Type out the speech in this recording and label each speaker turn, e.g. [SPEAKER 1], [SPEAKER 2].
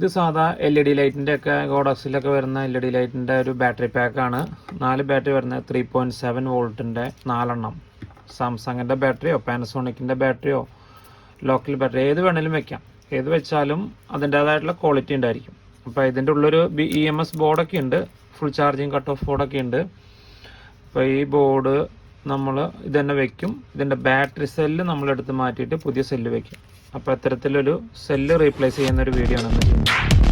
[SPEAKER 1] ഇത് സാധാ LED ലൈറ്റിൻ്റെ ഒക്കെ ഗോഡോക്സിലൊക്കെ വരുന്ന LED ലൈറ്റിൻ്റെ ഒരു ബാറ്ററി പാക്കാണ്. 4 ബാറ്ററി വരുന്നത് 3.7 വോൾട്ടിൻ്റെ 4 സാംസങ്ങിൻ്റെ ബാറ്ററിയോ പാനസോണിക്കിൻ്റെ ബാറ്ററിയോ ലോക്കൽ ബാറ്ററി ഏത് വേണമെങ്കിലും വെക്കാം. ഏത് വെച്ചാലും അതിൻ്റേതായിട്ടുള്ള ക്വാളിറ്റി ഉണ്ടായിരിക്കും. അപ്പോൾ ഇതിൻ്റെ ഉള്ളൊരു EMS ബോർഡൊക്കെ ഉണ്ട്, ഫുൾ ചാർജിങ് കട്ട് ഓഫ് ബോർഡൊക്കെ ഉണ്ട്. അപ്പോൾ ഈ ബോർഡ് നമ്മൾ ഇതന്നെ വെക്കും. ഇതിൻ്റെ ബാറ്ററി സെല്ല് നമ്മളെടുത്ത് മാറ്റിയിട്ട് പുതിയ സെല്ല് വെക്കും. അപ്പോൾ ഇത്തരത്തിലൊരു സെല്ല് റീപ്ലേസ് ചെയ്യുന്ന ഒരു വീഡിയോ ആണ് ഇന്ന് ചെയ്യുന്നത്.